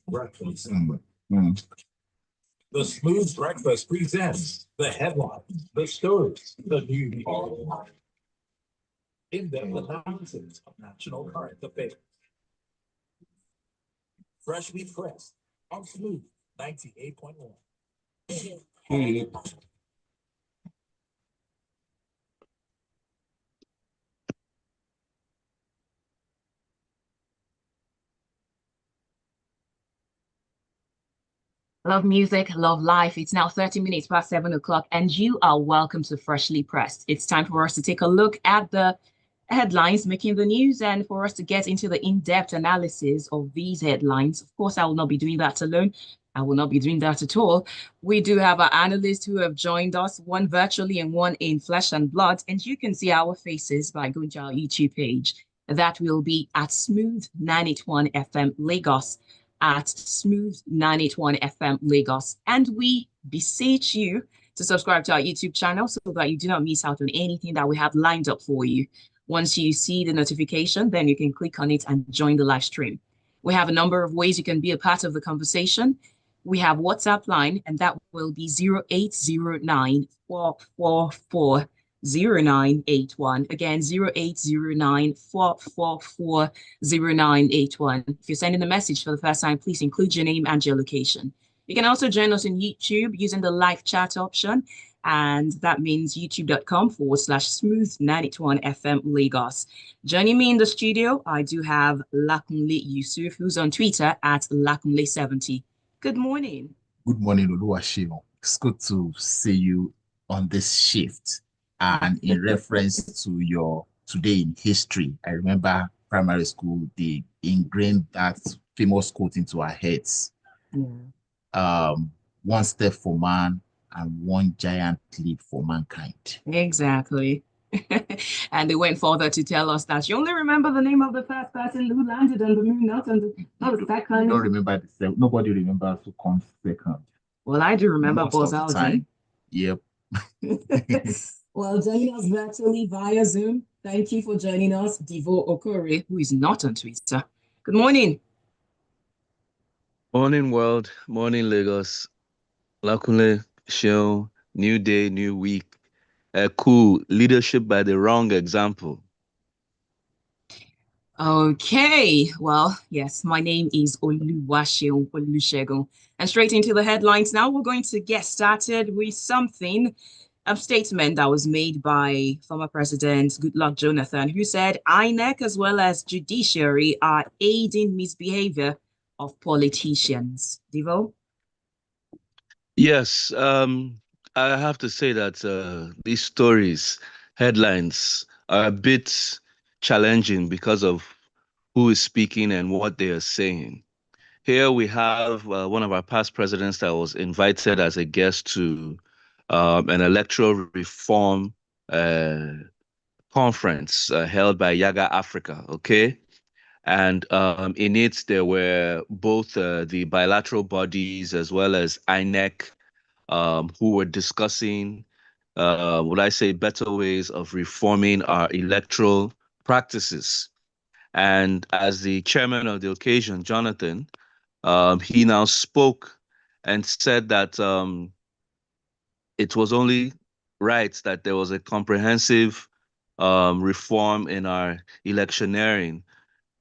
Breakfast. The Smooth Breakfast presents the headlines, the stories, the news, in-depth analysis of national current affairs. Freshly pressed on Smooth 98.1. Love music, love life. It's now 30 minutes past 7 o'clock, and you are welcome to Freshly Pressed. It's time for us to take a look at the headlines making the news and for us to get into the in-depth analysis of these headlines. Of course, I will not be doing that alone. I will not be doing that at all. We do have our analysts who have joined us, one virtually and one in flesh and blood, and you can see our faces by going to our YouTube page. That will be at Smooth 981 FM Lagos, at Smooth 981 FM Lagos. And we beseech you to subscribe to our YouTube channel so that you do not miss out on anything that we have lined up for you. Once you see the notification, then you can click on it and join the live stream. We have a number of ways you can be a part of the conversation. We have WhatsApp line, and that will be 0809 444 0981. Again, 0809 444 0981. If you're sending a message for the first time, please include your name and your location. You can also join us on YouTube using the live chat option, and that means youtube.com/smooth 981 FM Lagos. Joining me in the studio, I do have Lakunle Yusuf, who's on Twitter at Lakunle70. Good morning. Good morning, Oluwaseun. It's good to see you on this shift. And in reference to your today in history, I remember primary school, they ingrained that famous quote into our heads. One step for man and one giant leap for mankind. Exactly. And they went further to tell us that you only remember the name of the first person who landed on the moon, not the second. You don't remember the second. Nobody remembers who comes second. Well, I do remember Buzz Aldrin. Yep. Well, joining us virtually via Zoom. Thank you for joining us, Devoe Okorie, who is not on Twitter. Good morning. Morning, world. Morning, Lagos. Lakunle, show, new day, new week. Cool leadership by the wrong example. Okay, well, yes, my name is Oluwaseun. And straight into the headlines now, we're going to get started with something, a statement that was made by former President Goodluck Jonathan, who said INEC as well as judiciary are aiding misbehavior of politicians. Devoe? Yes, I have to say that these stories, headlines, are a bit challenging because of who is speaking and what they are saying. Here we have one of our past presidents that was invited as a guest to an electoral reform conference held by Yaga Africa, okay? And in it, there were both the bilateral bodies as well as INEC who were discussing, would I say, better ways of reforming our electoral practices. And as the chairman of the occasion, Jonathan, he now spoke and said that it was only right that there was a comprehensive reform in our electioneering,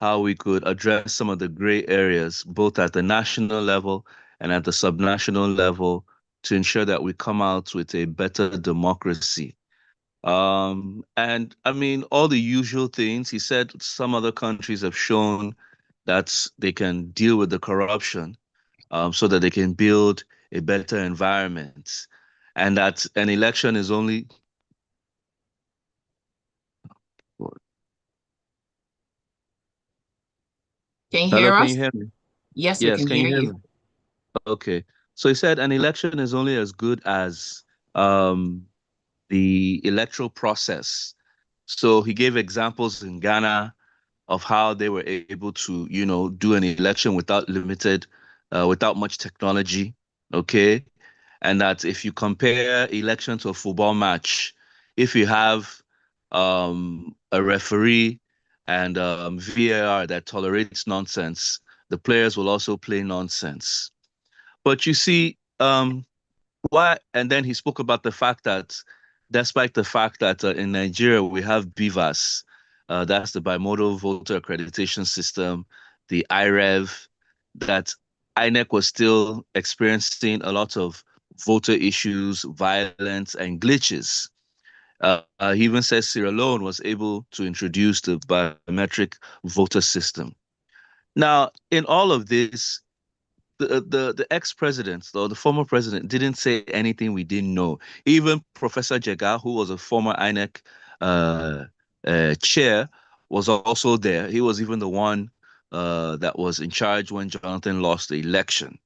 how we could address some of the gray areas, both at the national level and at the subnational level, to ensure that we come out with a better democracy. And I mean, all the usual things. He said some other countries have shown that they can deal with the corruption so that they can build a better environment, and that an election is only... Can you hear us? Can you hear me? Yes, we can hear you. Okay. So he said an election is only as good as the electoral process. So he gave examples in Ghana of how they were able to, do an election without much technology, okay? And that if you compare election to a football match, if you have a referee and VAR that tolerates nonsense, the players will also play nonsense. But you see, why? And then he spoke about the fact that, despite the fact that in Nigeria we have BVAS, that's the Bimodal Voter Accreditation System, the IREV, that INEC was still experiencing a lot of voter issues, violence, and glitches. He even says Sierra Leone was able to introduce the biometric voter system. Now, in all of this, the ex-president or the former president didn't say anything we didn't know. Even Professor Jega, who was a former INEC chair, was also there. He was even the one that was in charge when Jonathan lost the election.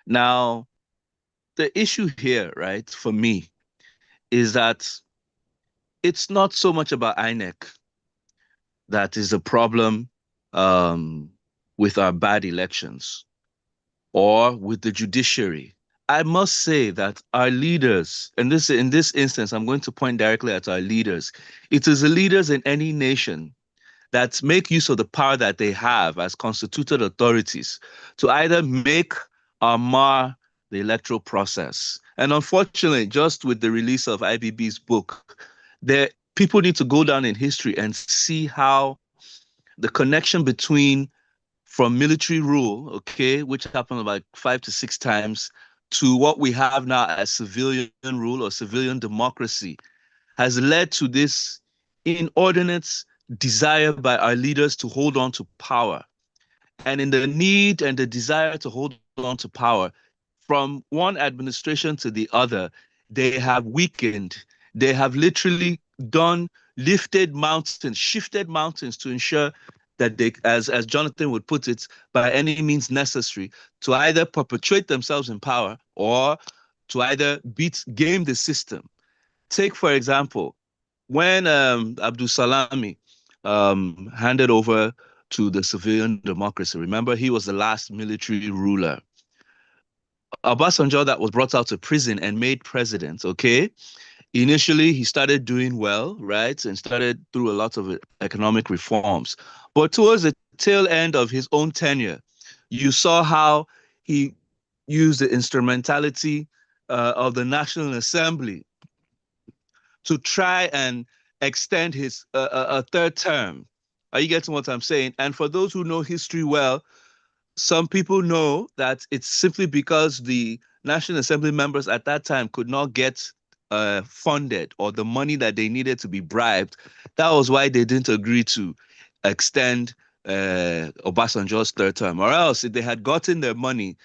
Now, the issue here, right, for me, is that it's not so much about INEC that is a problem with our bad elections or with the judiciary. I must say that our leaders, and in this instance, I'm going to point directly at our leaders. It is the leaders in any nation that make use of the power that they have as constituted authorities to either make or mar the electoral process. And unfortunately, just with the release of IBB's book, people need to go down in history and see how the connection between from military rule, okay, which happened about 5 to 6 times, to what we have now as civilian rule or civilian democracy, has led to this inordinate desire by our leaders to hold on to power. And in the need and the desire to hold on to power, from one administration to the other, they have weakened. They have literally shifted mountains to ensure that they, as Jonathan would put it, by any means necessary, to either perpetuate themselves in power or to either game the system. Take, for example, when Abdul Salami handed over to the civilian democracy, remember, he was the last military ruler. Obasanjo, that was brought out of prison and made president, okay? Initially, he started doing well, right? And started through a lot of economic reforms. But towards the tail end of his own tenure, you saw how he used the instrumentality of the National Assembly to try and extend his a third term. Are you getting what I'm saying? And for those who know history well, some people know that it's simply because the National Assembly members at that time could not get funded or the money that they needed to be bribed. That was why they didn't agree to extend Obasanjo's third term. Or else, if they had gotten their money,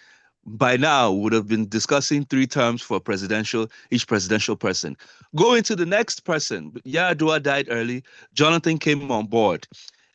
by now would have been discussing 3 terms for each presidential person. Going to the next person, Yar'Adua died early. Jonathan came on board.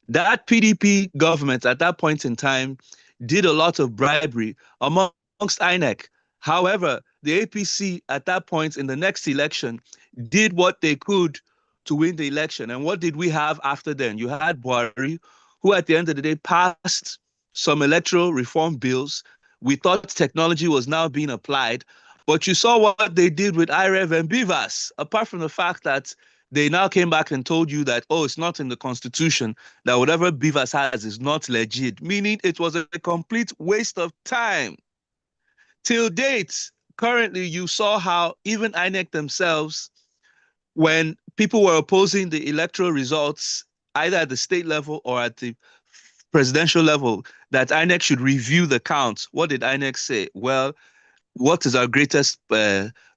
That PDP government at that point in time did a lot of bribery amongst INEC. However, the APC at that point in the next election did what they could to win the election. And what did we have after then? You had Buhari, who at the end of the day passed some electoral reform bills. We thought technology was now being applied, but you saw what they did with IREV and BVAS, apart from the fact that they now came back and told you that, oh, it's not in the constitution, that whatever BVAS has is not legit, meaning it was a complete waste of time. Till date, currently, you saw how even INEC themselves, when people were opposing the electoral results, either at the state level or at the presidential level, that INEC should review the counts. What did INEC say? Well, what is our greatest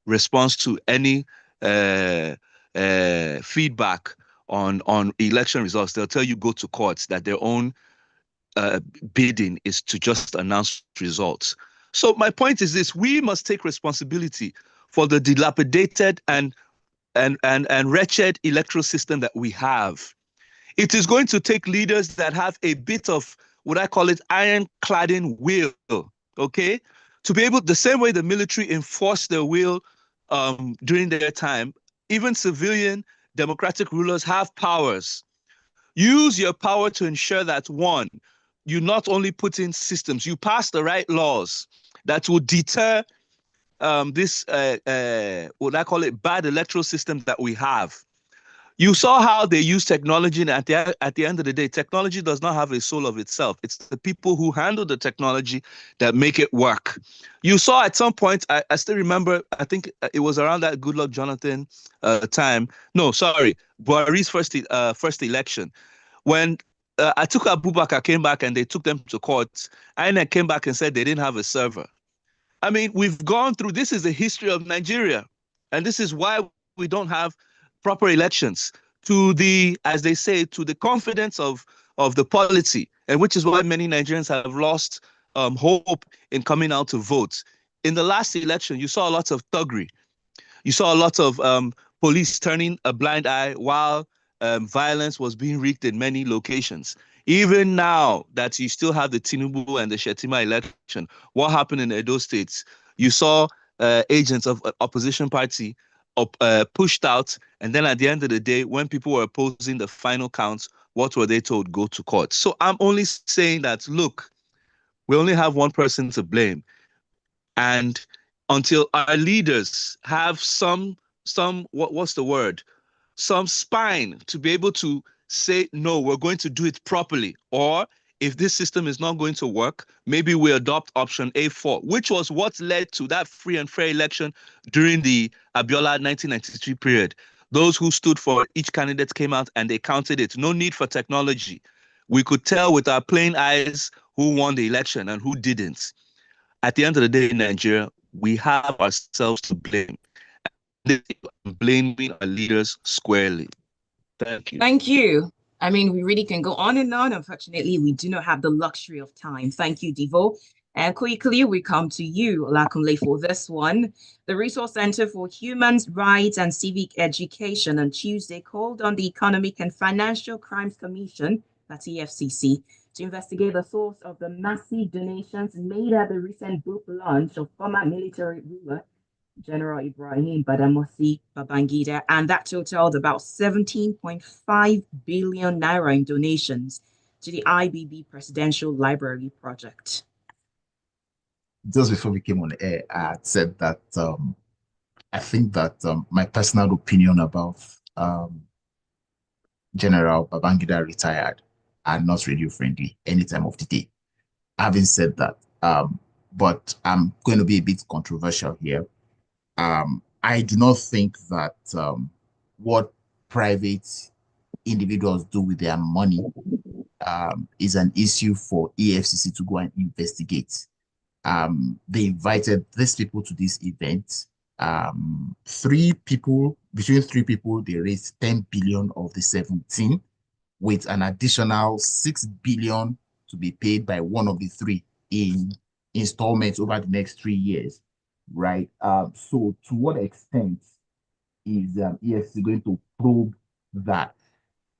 response to any feedback on election results? They'll tell you go to courts, that their own bidding is to just announce results. So my point is this: we must take responsibility for the dilapidated and wretched electoral system that we have. It is going to take leaders that have a bit of, what I call it, iron-cladding will, okay? To be able, the same way the military enforced their will during their time, even civilian democratic rulers have powers. Use your power to ensure that, one, you not only put in systems, you pass the right laws that will deter this, what I call it, bad electoral system that we have. You saw how they use technology, and at the end of the day, technology does not have a soul of itself. It's the people who handle the technology that make it work. You saw at some point, I still remember, I think it was around that Goodluck Jonathan time. No, sorry, Buhari's first election, when Atiku Abubakar came back and they took them to court. INEC came back and said they didn't have a server. I mean, we've gone through, this is the history of Nigeria. And this is why we don't have proper elections, to the, as they say, to the confidence of the polity, and which is why many Nigerians have lost hope in coming out to vote. In the last election, you saw a lot of thuggery. You saw a lot of police turning a blind eye while violence was being wreaked in many locations. Even now that you still have the Tinubu and the Shetima election, what happened in Edo States? You saw agents of opposition party pushed out, and then at the end of the day, when people were opposing the final counts, what were they told? Go to court. So I'm only saying that, look, we only have one person to blame. And until our leaders have what's the word? Some spine to be able to say, no, we're going to do it properly. Or if this system is not going to work, maybe we adopt option A4, which was what led to that free and fair election during the Abiola 1993 period. Those who stood for each candidate came out and they counted it. No need for technology. We could tell with our plain eyes who won the election and who didn't. At the end of the day, in Nigeria, we have ourselves to blame. Blaming our leaders squarely. Thank you. Thank you. I mean, we really can go on and on. Unfortunately, we do not have the luxury of time. Thank you, Devoe. And quickly, we come to you, Lakunle, for this one. The Resource Center for Human Rights and Civic Education on Tuesday called on the Economic and Financial Crimes Commission, that's EFCC, to investigate the source of the massive donations made at the recent book launch of former military ruler General Ibrahim Badamasi Babangida, and that totaled about 17.5 billion naira in donations to the IBB Presidential Library Project. Just before we came on air, I had said that I think that my personal opinion about General Babangida retired are not radio friendly any time of the day. Having said that, but I'm going to be a bit controversial here. I do not think that what private individuals do with their money is an issue for EFCC to go and investigate. They invited these people to this event. Between three people, they raised 10 billion of the 17, with an additional 6 billion to be paid by one of the three in installments over the next 3 years. Right. So to what extent is EFC going to probe that?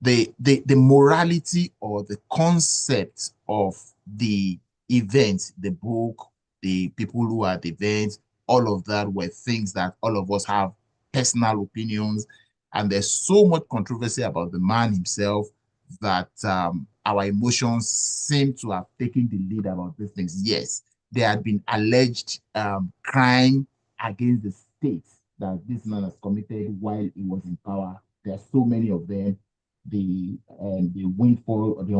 The morality or the concept of the event, the book, the people who are at the event, all of that were things that all of us have personal opinions, and there's so much controversy about the man himself that our emotions seem to have taken the lead about these things. Yes, there had been alleged crime against the state that this man has committed while he was in power. There are so many of them. The windfall, the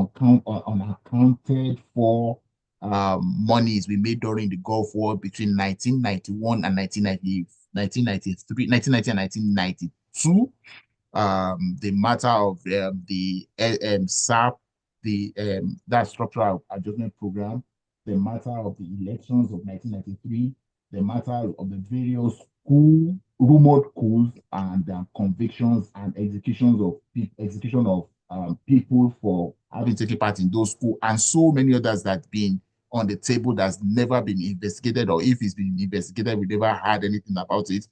unaccounted for monies we made during the Gulf War between 1991 and 1993, 1990 and 1992. The matter of the SAP, that structural adjustment program, the matter of the elections of 1993, the matter of the various rumored coups and convictions and execution of people for having taken part in those coups, and so many others that been on the table that's never been investigated, or if it's been investigated, we never heard anything about it.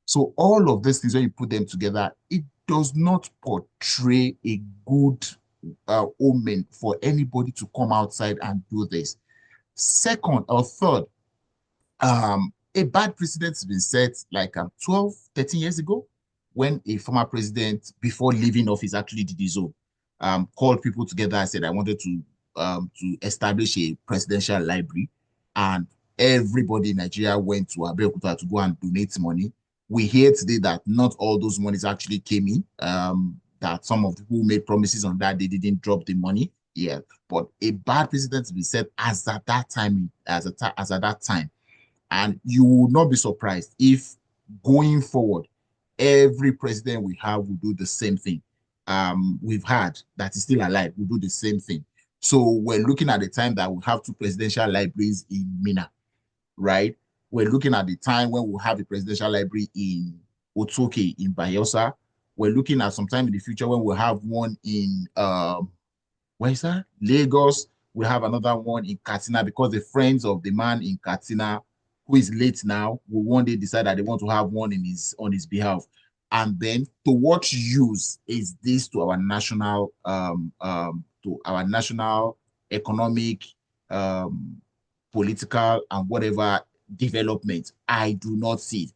So all of these things, when you put them together, it does not portray a good omen for anybody to come outside and do this. Second or third, a bad precedent has been set like 12, 13 years ago, when a former president, before leaving office, actually did his own, called people together and said, I wanted to establish a presidential library, and everybody in Nigeria went to Abeokuta to go and donate money. We hear today that not all those monies actually came in. that some of the people who made promises on that, they didn't drop the money. Yeah, but a bad precedent to be set as at that time, as at that time. And you will not be surprised if going forward, every president we have will do the same thing. We've had that is still alive will do the same thing. So we're looking at the time that we have two presidential libraries in Mina, right? We're looking at the time when we'll have a presidential library in Otoke in Bayelsa. We're looking at some time in the future when we'll have one in where is that? Lagos. We have another one in Katsina because the friends of the man in Katsina who is late now will one day decide that they want to have one in his on his behalf. And then to what use is this to our national economic political and whatever development? I do not see it.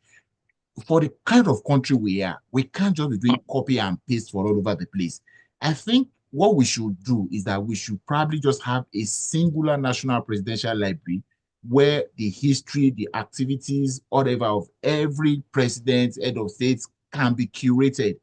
For the kind of country we are, we can't just be doing copy and paste for all over the place. I think what we should do is that we should probably just have a singular national presidential library where the history, the activities, whatever of every president, head of states can be curated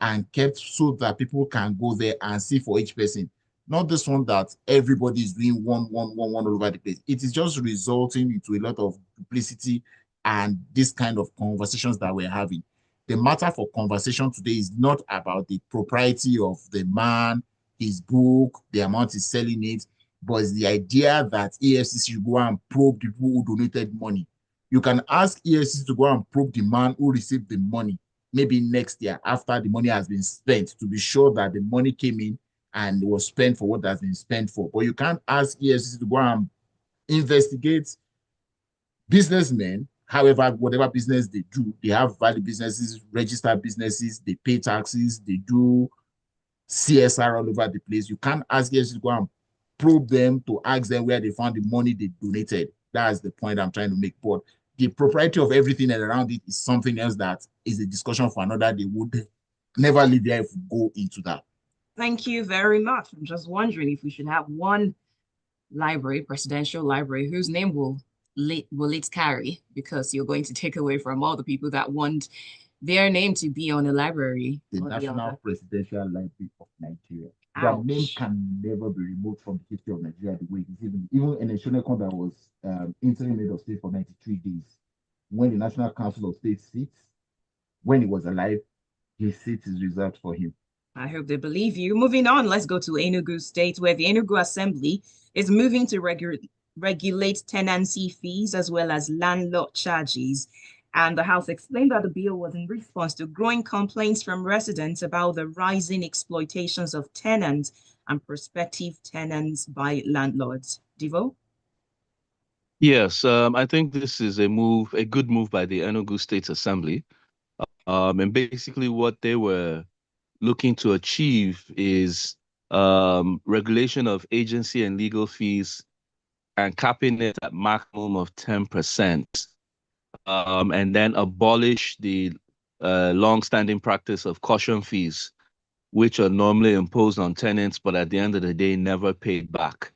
and kept so that people can go there and see for each person. Not this one that everybody is doing one all over the place. It is just resulting into a lot of duplicity and this kind of conversations that we're having. The matter for conversation today is not about the propriety of the man, his book, the amount he's selling it, but it's the idea that EFCC should go and probe the people who donated money. You can ask EFCC to go and probe the man who received the money, maybe next year after the money has been spent, to be sure that the money came in and was spent for what has been spent for. But you can't ask EFCC to go and investigate businessmen. However, whatever business they do, they have valid businesses, registered businesses, they pay taxes, they do CSR all over the place. You can't ask EFCC to go and probe them to ask them where they found the money they donated. That's the point I'm trying to make. But the propriety of everything around it is something else that is a discussion for another day. Would never leave here if we go into that. Thank you very much. I'm just wondering if we should have one library, presidential library, whose name will it carry, because you're going to take away from all the people that want their name to be on a library. The National Presidential Library of Nigeria. Their name can never be removed from the history of Nigeria the way it is. Even in a Shonekon that was interim head of state for 93 days, when the National Council of State sits, when he was alive, his seat is reserved for him. I hope they believe you. Moving on, let's go to Enugu State, where the Enugu Assembly is moving to regulate tenancy fees as well as landlord charges. And the House explained that the bill was in response to growing complaints from residents about the rising exploitations of tenants and prospective tenants by landlords. Devoe? Yes, I think this is a good move by the Enugu State Assembly. And basically what they were looking to achieve is regulation of agency and legal fees and capping it at maximum of 10%. And then abolish the long-standing practice of caution fees, which are normally imposed on tenants, but at the end of the day, never paid back.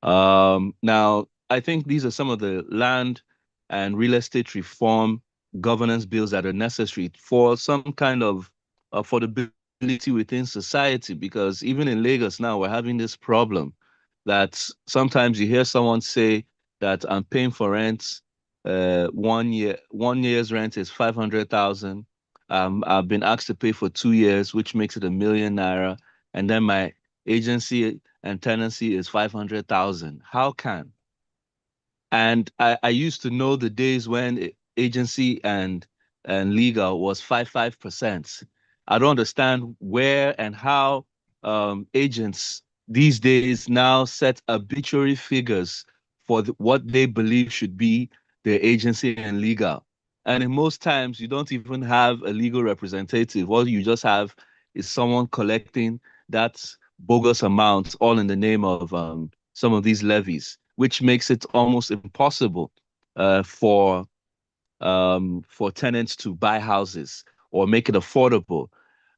Now, I think these are some of the land and real estate reform governance bills that are necessary for some kind of affordability within society, because even in Lagos now, we're having this problem that sometimes you hear someone say that I'm paying for rent, 1 year's rent is 500,000. I've been asked to pay for 2 years, which makes it ₦1,000,000, and then my agency and tenancy is 500,000. How can? And I used to know the days when agency and legal was 5%. I don't understand where and how agents these days now set arbitrary figures for what they believe should be their agency and legal. And in most times, you don't even have a legal representative. What you just have is someone collecting that bogus amount, all in the name of some of these levies, which makes it almost impossible for tenants to buy houses or make it affordable.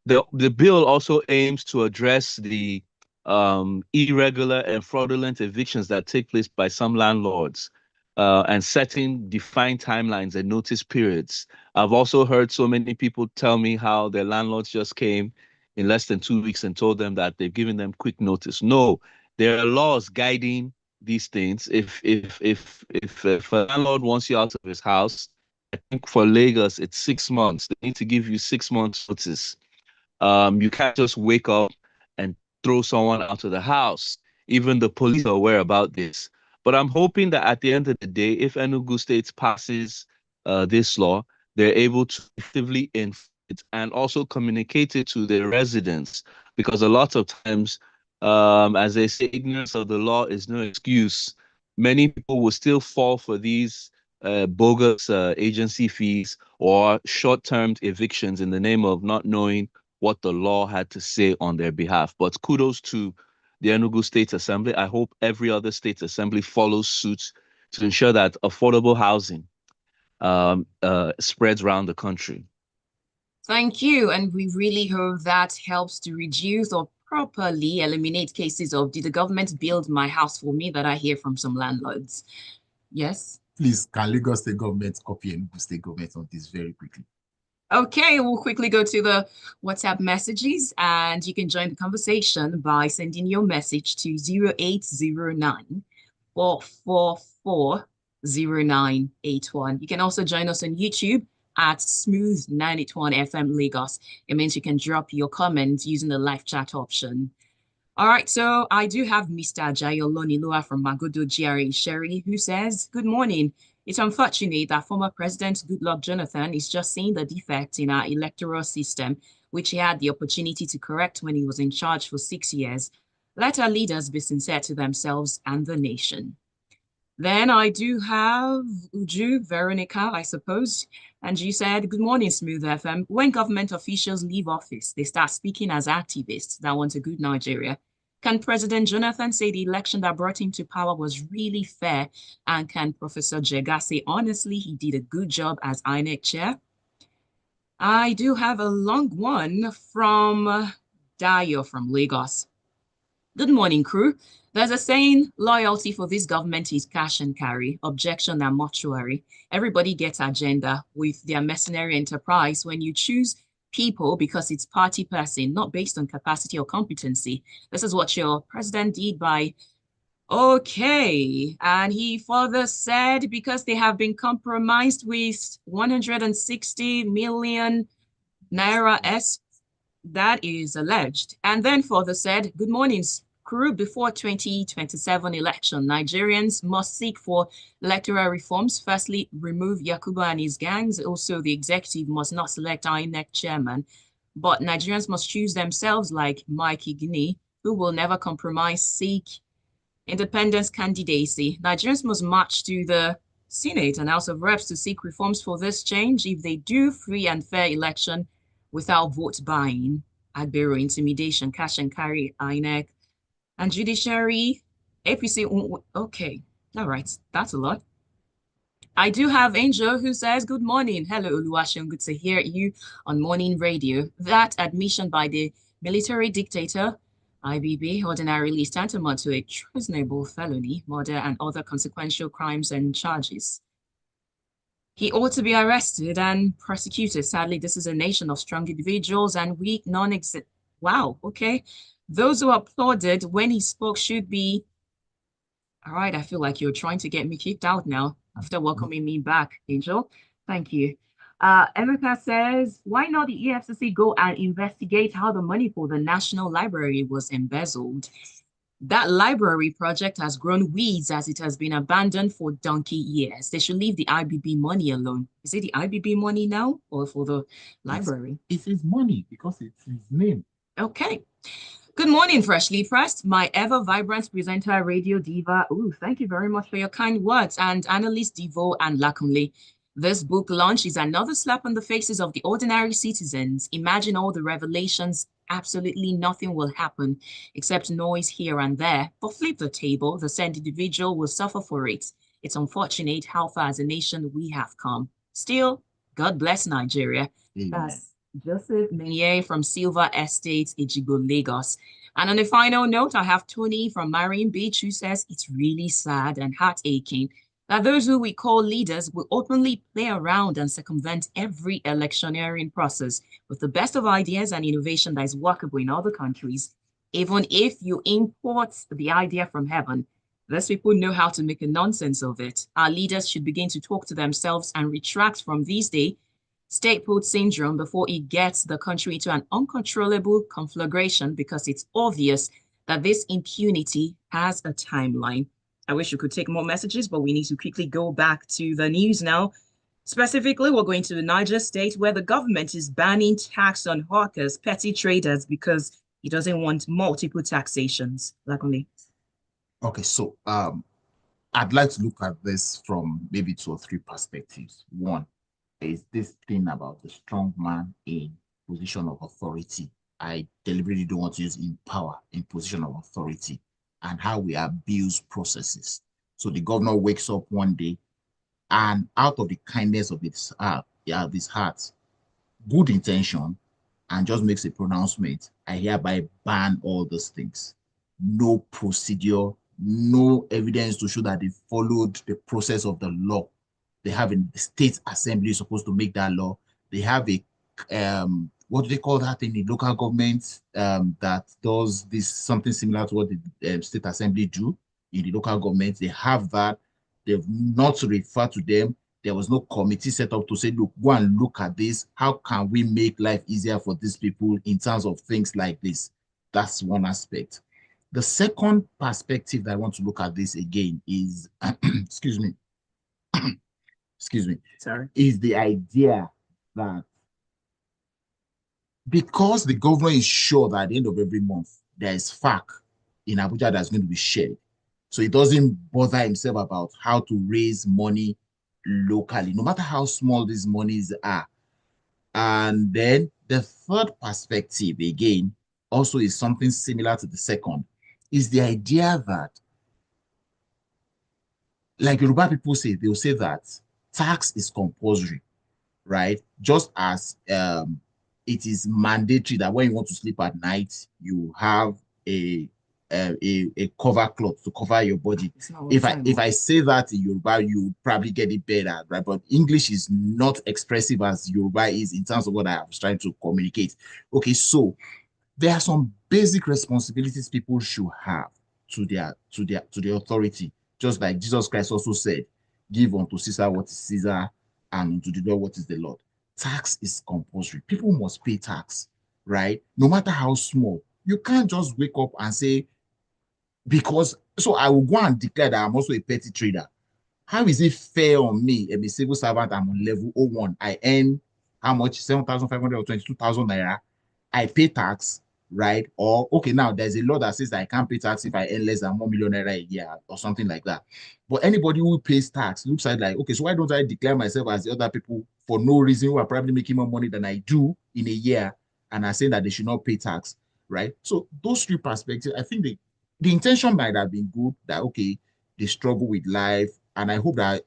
The bill also aims to address the irregular and fraudulent evictions that take place by some landlords and setting defined timelines and notice periods. I've also heard so many people tell me how their landlords just came in less than 2 weeks and told them that they've given them quick notice. No, there are laws guiding these things. If a landlord wants you out of his house, I think for Lagos it's 6 months. They need to give you 6 months notice. You can't just wake up and throw someone out of the house. Even the police are aware about this. But I'm hoping that at the end of the day, if Enugu State passes this law, they're able to effectively enforce it and also communicate it to their residents. Because a lot of times, as they say, ignorance of the law is no excuse. Many people will still fall for these bogus agency fees or short-term evictions in the name of not knowing what the law had to say on their behalf. But kudos to the Enugu State Assembly. I hope every other state assembly follows suit to ensure that affordable housing spreads around the country. Thank you. And we really hope that helps to reduce or properly eliminate cases of did the government build my house for me that I hear from some landlords. Yes. Please, can Lagos State government copy Enugu State government on this very quickly? Okay, we'll quickly go to the WhatsApp messages, and you can join the conversation by sending your message to 0809 444 0981. You can also join us on YouTube at Smooth 981 FM Lagos. It means you can drop your comments using the live chat option. All right, so I do have Mr. Jayolonilua from Magodo GRA Sherry, who says, good morning. It's unfortunate that former President Goodluck Jonathan is just seeing the defects in our electoral system, which he had the opportunity to correct when he was in charge for 6 years. Let our leaders be sincere to themselves and the nation. Then I do have Uju Veronica, I suppose, and you said, good morning, Smooth FM. When government officials leave office, they start speaking as activists that want a good Nigeria. Can President Jonathan say the election that brought him to power was really fair? And can Professor Jega say, honestly, he did a good job as INEC chair? I do have a long one from Dayo from Lagos. Good morning, crew. There's a saying, loyalty for this government is cash and carry, objection and mortuary. Everybody gets agenda with their mercenary enterprise when you choose people because it's party person, not based on capacity or competency. This is what your president did by, okay. And he further said, because they have been compromised with 160 million naira that is alleged. And then further said, good morning, crew. Before 2027 election, Nigerians must seek for electoral reforms. Firstly, remove Yakubu and his gangs. Also, the executive must not select INEC chairman, but Nigerians must choose themselves like Mike Igini, who will never compromise, seek independence candidacy. Nigerians must march to the Senate and House of Reps to seek reforms for this change. If they do free and fair election without vote buying, Agbero, intimidation, cash and carry, INEC, and judiciary, APC. Okay, all right, that's a lot. I do have Angel who says, good morning. Hello, Oluwaseun, good to hear you on morning radio. That admission by the military dictator, IBB, ordinarily is tantamount to a treasonable felony, murder, and other consequential crimes and charges. He ought to be arrested and prosecuted. Sadly, this is a nation of strong individuals and weak non-exist. Wow, okay. Those who applauded when he spoke should be. All right, I feel like you're trying to get me kicked out now after welcoming me back, Angel. Thank you. Emeka says, why not the EFCC go and investigate how the money for the National Library was embezzled? That library project has grown weeds as it has been abandoned for donkey years. They should leave the IBB money alone. Is it the IBB money now or for the library? It's his money because it's his name. Okay. Good morning, Freshly Pressed, my ever-vibrant presenter, Radio Diva. Ooh, thank you very much for your kind words. And analyst Devoe and Lakunle. This book launch is another slap on the faces of the ordinary citizens. Imagine all the revelations. Absolutely nothing will happen except noise here and there. But flip the table, the said individual will suffer for it. It's unfortunate how far as a nation we have come. Still, God bless Nigeria. That's Joseph Menier from Silver Estate, Ejigo, Lagos. And on a final note, I have Tony from Marine Beach who says it's really sad and heart-aching that those who we call leaders will openly play around and circumvent every electioneering process with the best of ideas and innovation that is workable in other countries. Even if you import the idea from heaven, these people know how to make a nonsense of it. Our leaders should begin to talk to themselves and retract from these days stay-put syndrome before it gets the country into an uncontrollable conflagration, because it's obvious that this impunity has a timeline. I wish we could take more messages, but we need to quickly go back to the news now. Specifically, we're going to the Niger State, where the government is banning tax on hawkers, petty traders, because it doesn't want multiple taxations. Lakunle. Okay, so I'd like to look at this from maybe 2 or 3 perspectives. One is this thing about the strong man in position of authority. I deliberately don't want to use in power, in position of authority, and how we abuse processes. So the governor wakes up one day and out of the kindness of his heart, good intention, and just makes a pronouncement, I hereby ban all those things. No procedure, no evidence to show that they followed the process of the law. They have a state assembly supposed to make that law. They have a, what do they call that in the local government that does this, something similar to what the state assembly do in the local government. They have that. They've not referred to them. There was no committee set up to say, look, go and look at this. How can we make life easier for these people in terms of things like this? That's one aspect. The second perspective that I want to look at this again is, excuse me, Sorry. is the idea that because the governor is sure that at the end of every month, there is FAC in Abuja that's going to be shared. So he doesn't bother himself about how to raise money locally, no matter how small these monies are. And then the third perspective, again, also is something similar to the second, is the idea that, like Yoruba people say, they'll say that tax is compulsory, right? Just as it is mandatory that when you want to sleep at night, you have a cover cloth to cover your body. If I say that in Yoruba, you probably get it better, right? But English is not expressive as Yoruba is in terms of what I was trying to communicate. Okay, so there are some basic responsibilities people should have to the authority, just like Jesus Christ also said, give unto Caesar what is Caesar, and unto the Lord what is the Lord. Tax is compulsory. People must pay tax, right? No matter how small. You can't just wake up and say, because, so I will go and declare that I'm also a petty trader. How is it fair on me? I'm a civil servant, I'm on level 01. I earn how much? 7,500 or 22,000 naira. I pay tax, right? Or, okay, now there's a law that says that I can't pay tax if I earn less than 1 million naira a year or something like that. But anybody who pays tax looks at like, okay, so why don't I declare myself as the other people for no reason who are probably making more money than I do in a year and are saying that they should not pay tax, right? So those 3 perspectives, I think the intention might have been good that, okay, they struggle with life. And I hope that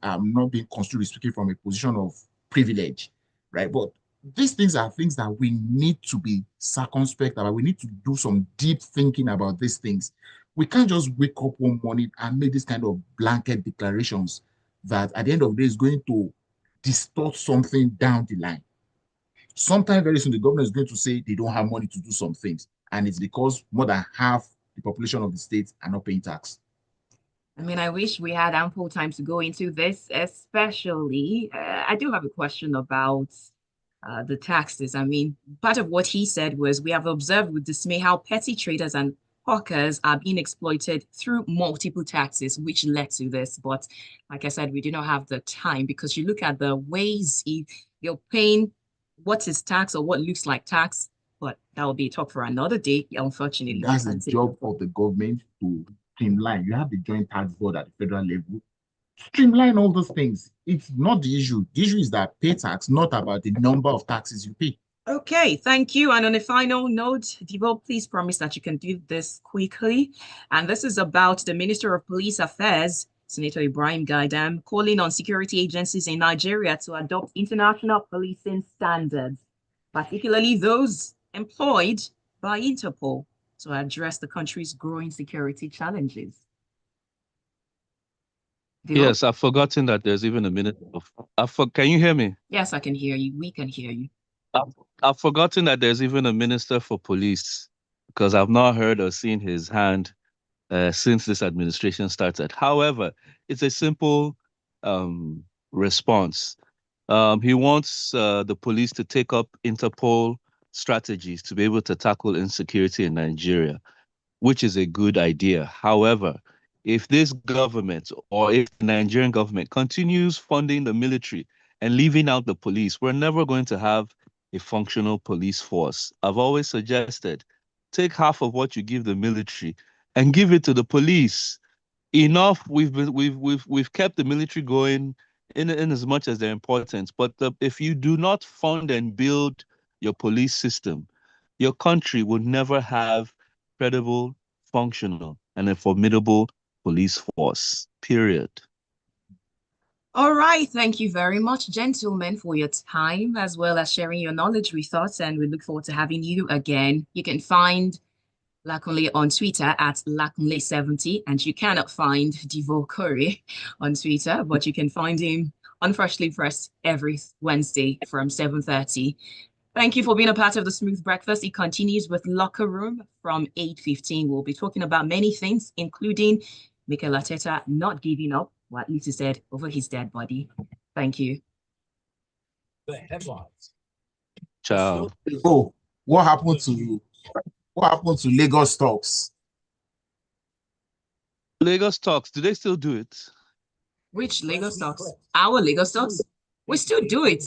I'm not being construed speaking from a position of privilege, right? But these things are things that we need to be circumspect about. We need to do some deep thinking about these things. We can't just wake up one morning and make this kind of blanket declarations that at the end of the day is going to distort something down the line. Sometime very soon, the government is going to say they don't have money to do some things. And it's because more than half the population of the state are not paying tax. I mean, I wish we had ample time to go into this, especially. I do have a question about the taxes. I mean, part of what he said was we have observed with dismay how petty traders and hawkers are being exploited through multiple taxes, which led to this. But like I said, we do not have the time, because you look at the ways you're paying what is tax or what looks like tax, but that will be a talk for another day, unfortunately. That's the job of the government to streamline. You have the joint tax board at the federal level. Streamline all those things. It's not the issue. The issue is that pay tax, not about the number of taxes you pay. Okay, thank you. And on a final note, Devoe, please promise that you can do this quickly. And this is about the Minister of Police Affairs, Senator Ibrahim Gaidam, calling on security agencies in Nigeria to adopt international policing standards, particularly those employed by Interpol, to address the country's growing security challenges. Devoe? Yes, I've forgotten that there's even a minute of. Can you hear me? Yes, I can hear you. We can hear you. I've forgotten that there's even a minister for police because I've not heard or seen his hand since this administration started. However, it's a simple response. He wants the police to take up Interpol strategies to be able to tackle insecurity in Nigeria, which is a good idea. However, if this government or if the Nigerian government continues funding the military and leaving out the police, we're never going to have a functional police force. I've always suggested take half of what you give the military and give it to the police. Enough. We've kept the military going in as much as they're important. But if you do not fund and build your police system, your country will never have credible, functional, and a formidable police force. Period. All right. Thank you very much, gentlemen, for your time as well as sharing your knowledge with us. And we look forward to having you again. You can find Lakunle on Twitter at Lakunle70, and you cannot find Devoe Okorie on Twitter, but you can find him on Freshly Pressed every Wednesday from 7:30. Thank you for being a part of the Smooth Breakfast. It continues with Locker Room from 8:15. We'll be talking about many things, including Mikel Arteta not giving up, or at least he said, over his dead body. Thank you. The headlines. Ciao. Oh, what happened to Lagos stocks? Lagos Talks, do they still do it? Which Lagos stocks? Our Lagos stocks? We still do it.